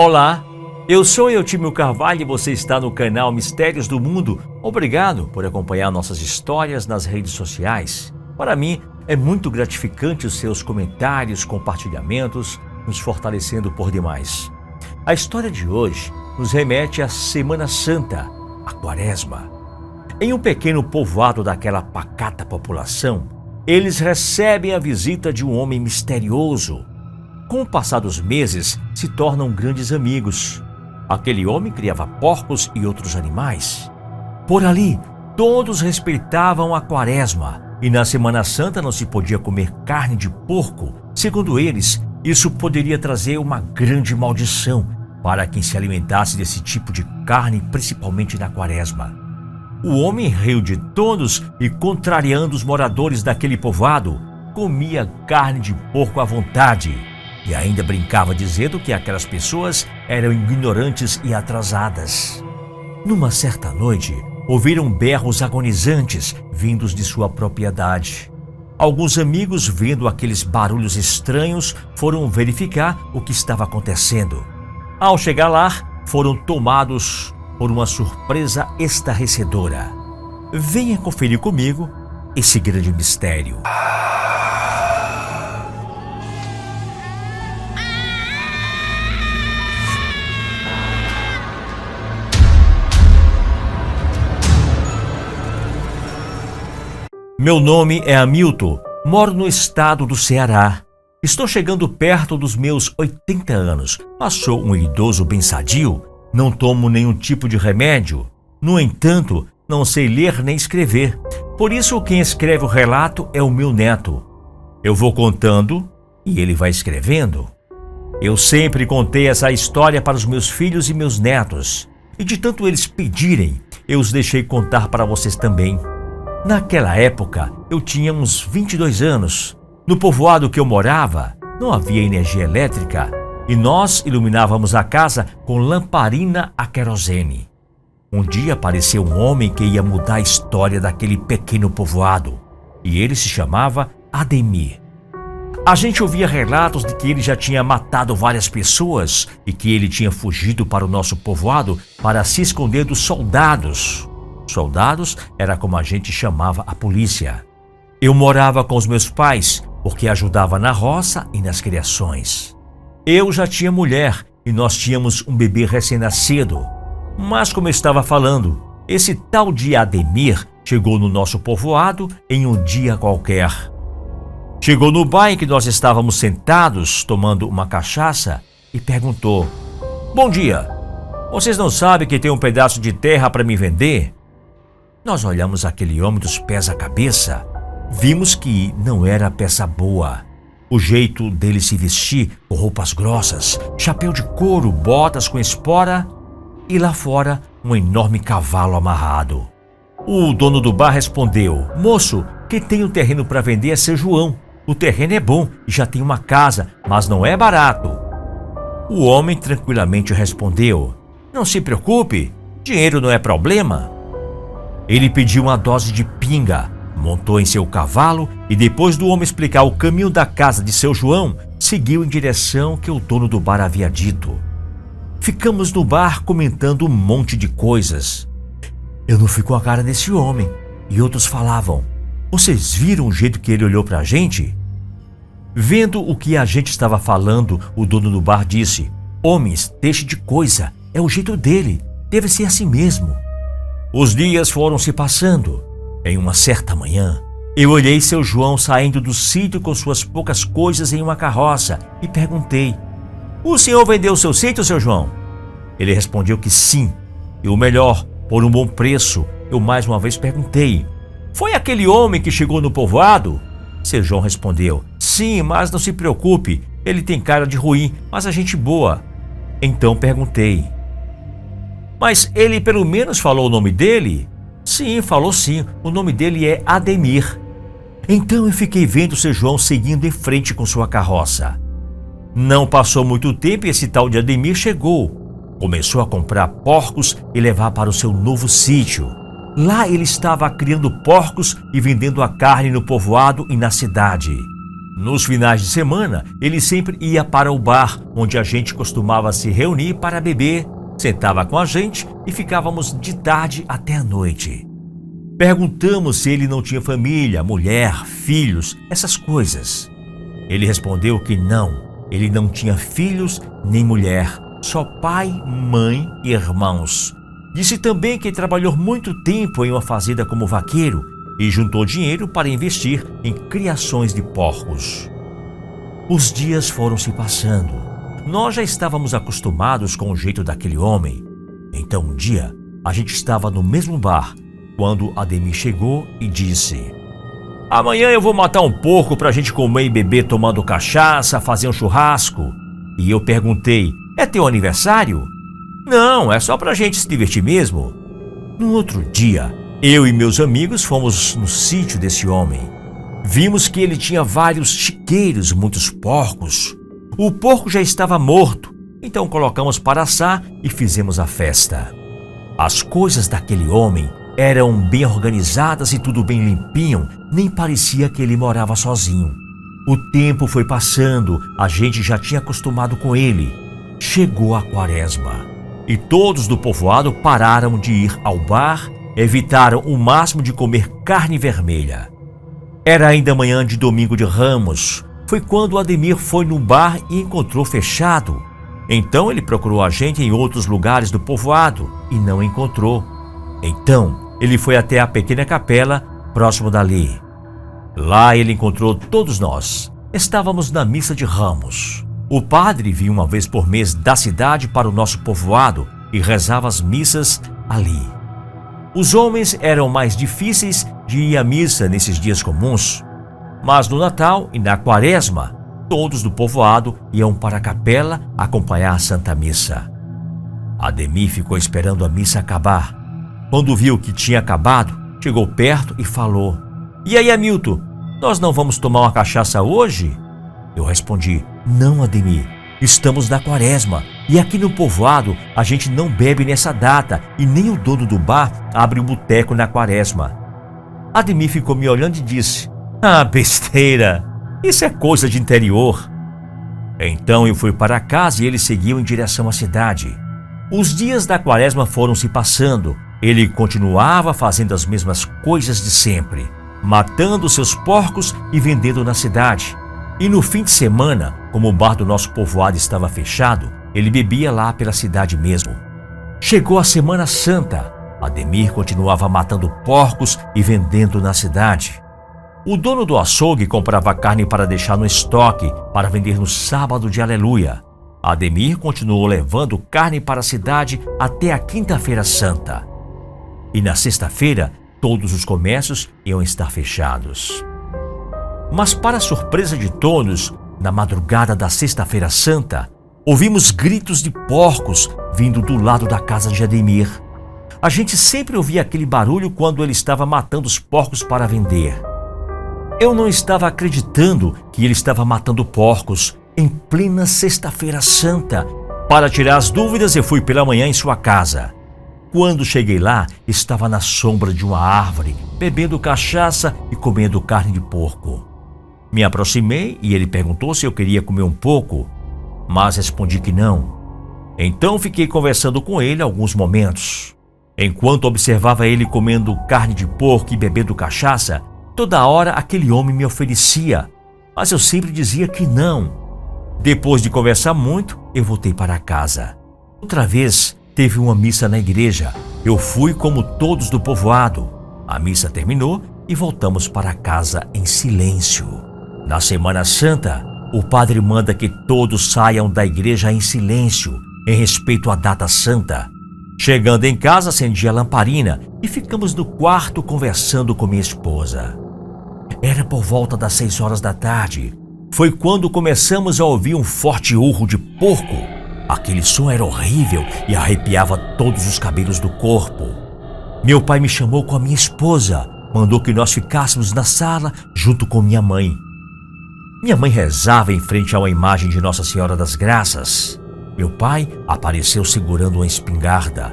Olá, eu sou Eutímio Carvalho e você está no canal Mistérios do Mundo. Obrigado por acompanhar nossas histórias nas redes sociais. Para mim, é muito gratificante os seus comentários, compartilhamentos, nos fortalecendo por demais. A história de hoje nos remete à Semana Santa, a Quaresma. Em um pequeno povoado daquela pacata população, eles recebem a visita de um homem misterioso. Com o passar dos meses, se tornam grandes amigos. Aquele homem criava porcos e outros animais. Por ali, todos respeitavam a Quaresma e na Semana Santa não se podia comer carne de porco. Segundo eles, isso poderia trazer uma grande maldição para quem se alimentasse desse tipo de carne, principalmente na Quaresma. O homem riu de todos e, contrariando os moradores daquele povoado, comia carne de porco à vontade. E ainda brincava dizendo que aquelas pessoas eram ignorantes e atrasadas. Numa certa noite, ouviram berros agonizantes vindos de sua propriedade. Alguns amigos, vendo aqueles barulhos estranhos, foram verificar o que estava acontecendo. Ao chegar lá, foram tomados por uma surpresa estarrecedora. Venha conferir comigo esse grande mistério. Meu nome é Hamilton, moro no estado do Ceará. Estou chegando perto dos meus 80 anos, mas sou um idoso bem sadio, não tomo nenhum tipo de remédio. No entanto, não sei ler nem escrever, por isso quem escreve o relato é o meu neto. Eu vou contando e ele vai escrevendo. Eu sempre contei essa história para os meus filhos e meus netos, e de tanto eles pedirem, eu os deixei contar para vocês também. Naquela época, eu tinha uns 22 anos. No povoado que eu morava, não havia energia elétrica e nós iluminávamos a casa com lamparina a querosene. Um dia apareceu um homem que ia mudar a história daquele pequeno povoado e ele se chamava Ademir. A gente ouvia relatos de que ele já tinha matado várias pessoas e que ele tinha fugido para o nosso povoado para se esconder dos soldados. Soldados era como a gente chamava a polícia. Eu morava com os meus pais porque ajudava na roça e nas criações. Eu já tinha mulher e nós tínhamos um bebê recém-nascido. Mas como eu estava falando, esse tal de Ademir chegou no nosso povoado em um dia qualquer. Chegou no bar em que nós estávamos sentados tomando uma cachaça e perguntou: "Bom dia, vocês não sabem que tem um pedaço de terra para me vender?" Nós olhamos aquele homem dos pés à cabeça. Vimos que não era peça boa. O jeito dele se vestir, com roupas grossas, chapéu de couro, botas com espora e lá fora um enorme cavalo amarrado. O dono do bar respondeu: "Moço, quem tem um terreno para vender é seu João. O terreno é bom e já tem uma casa, mas não é barato." O homem tranquilamente respondeu: "Não se preocupe, dinheiro não é problema." Ele pediu uma dose de pinga, montou em seu cavalo e depois do homem explicar o caminho da casa de seu João, seguiu em direção que o dono do bar havia dito. Ficamos no bar comentando um monte de coisas. Eu não fui com a cara desse homem e outros falavam: "Vocês viram o jeito que ele olhou pra gente?" Vendo o que a gente estava falando, o dono do bar disse: "Homens, deixe de coisa, é o jeito dele, deve ser assim mesmo." Os dias foram se passando. Em uma certa manhã, eu olhei seu João saindo do sítio com suas poucas coisas em uma carroça e perguntei: "O senhor vendeu seu sítio, seu João?" Ele respondeu que sim, e o melhor, por um bom preço. Eu mais uma vez perguntei: "Foi aquele homem que chegou no povoado?" Seu João respondeu: "Sim, mas não se preocupe, ele tem cara de ruim, mas a gente boa." Então perguntei: "Mas ele pelo menos falou o nome dele?" "Sim, falou sim, o nome dele é Ademir." Então eu fiquei vendo seu João seguindo em frente com sua carroça. Não passou muito tempo e esse tal de Ademir chegou. Começou a comprar porcos e levar para o seu novo sítio. Lá ele estava criando porcos e vendendo a carne no povoado e na cidade. Nos finais de semana, ele sempre ia para o bar, onde a gente costumava se reunir para beber, sentava com a gente e ficávamos de tarde até a noite. Perguntamos se ele não tinha família, mulher, filhos, essas coisas. Ele respondeu que não, ele não tinha filhos nem mulher, só pai, mãe e irmãos. Disse também que trabalhou muito tempo em uma fazenda como vaqueiro e juntou dinheiro para investir em criações de porcos. Os dias foram se passando. Nós já estávamos acostumados com o jeito daquele homem. Então um dia, a gente estava no mesmo bar, quando Ademir chegou e disse: "Amanhã eu vou matar um porco para a gente comer e beber tomando cachaça, fazer um churrasco." E eu perguntei: "É teu aniversário?" "Não, é só para a gente se divertir mesmo." No outro dia, eu e meus amigos fomos no sítio desse homem. Vimos que ele tinha vários chiqueiros, muitos porcos. O porco já estava morto, então colocamos para assar e fizemos a festa. As coisas daquele homem eram bem organizadas e tudo bem limpinho, nem parecia que ele morava sozinho. O tempo foi passando, a gente já tinha acostumado com ele. Chegou a quaresma e todos do povoado pararam de ir ao bar, evitaram o máximo de comer carne vermelha. Era ainda manhã de domingo de Ramos. Foi quando Ademir foi no bar e encontrou fechado. Então ele procurou a gente em outros lugares do povoado e não encontrou. Então ele foi até a pequena capela próximo dali. Lá ele encontrou todos nós. Estávamos na missa de Ramos. O padre vinha uma vez por mês da cidade para o nosso povoado e rezava as missas ali. Os homens eram mais difíceis de ir à missa nesses dias comuns, mas no Natal e na Quaresma, todos do povoado iam para a capela acompanhar a Santa Missa. Ademir ficou esperando a missa acabar. Quando viu que tinha acabado, chegou perto e falou: "E aí, Hamilton, nós não vamos tomar uma cachaça hoje?" Eu respondi: "Não, Ademir, estamos na Quaresma e aqui no povoado a gente não bebe nessa data e nem o dono do bar abre o boteco na Quaresma." Ademir ficou me olhando e disse: "Ah, besteira, isso é coisa de interior." Então eu fui para casa e ele seguiu em direção à cidade. Os dias da Quaresma foram se passando. Ele continuava fazendo as mesmas coisas de sempre, matando seus porcos e vendendo na cidade. E no fim de semana, como o bar do nosso povoado estava fechado, ele bebia lá pela cidade mesmo. Chegou a Semana Santa. Ademir continuava matando porcos e vendendo na cidade. O dono do açougue comprava carne para deixar no estoque para vender no sábado de Aleluia. Ademir continuou levando carne para a cidade até a Quinta-feira Santa. E na sexta-feira, todos os comércios iam estar fechados. Mas para surpresa de todos, na madrugada da Sexta-feira Santa, ouvimos gritos de porcos vindo do lado da casa de Ademir. A gente sempre ouvia aquele barulho quando ele estava matando os porcos para vender. Eu não estava acreditando que ele estava matando porcos em plena Sexta-feira Santa. Para tirar as dúvidas, eu fui pela manhã em sua casa. Quando cheguei lá, estava na sombra de uma árvore, bebendo cachaça e comendo carne de porco. Me aproximei e ele perguntou se eu queria comer um pouco, mas respondi que não. Então fiquei conversando com ele alguns momentos. Enquanto observava ele comendo carne de porco e bebendo cachaça, toda hora aquele homem me oferecia, mas eu sempre dizia que não. Depois de conversar muito, eu voltei para casa. Outra vez, teve uma missa na igreja. Eu fui como todos do povoado. A missa terminou e voltamos para casa em silêncio. Na Semana Santa, o padre manda que todos saiam da igreja em silêncio, em respeito à data santa. Chegando em casa, acendi a lamparina e ficamos no quarto conversando com minha esposa. Era por volta das 6 horas da tarde. Foi quando começamos a ouvir um forte urro de porco. Aquele som era horrível e arrepiava todos os cabelos do corpo. Meu pai me chamou com a minha esposa, mandou que nós ficássemos na sala junto com minha mãe. Minha mãe rezava em frente a uma imagem de Nossa Senhora das Graças. Meu pai apareceu segurando uma espingarda.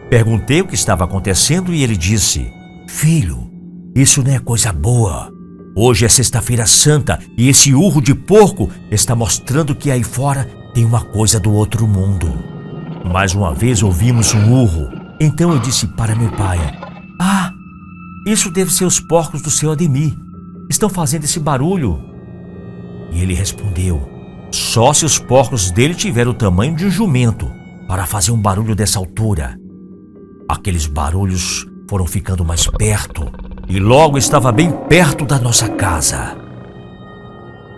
Perguntei o que estava acontecendo e ele disse: "Filho, isso não é coisa boa." Hoje é sexta-feira santa e esse urro de porco está mostrando que aí fora tem uma coisa do outro mundo. Mais uma vez ouvimos um urro. Então eu disse para meu pai: "Ah, isso deve ser os porcos do seu Ademir. Estão fazendo esse barulho." E ele respondeu: "Só se os porcos dele tiveram o tamanho de um jumento para fazer um barulho dessa altura." Aqueles barulhos foram ficando mais perto e logo estava bem perto da nossa casa.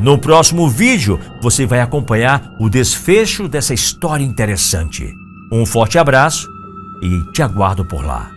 No próximo vídeo, você vai acompanhar o desfecho dessa história interessante. Um forte abraço e te aguardo por lá.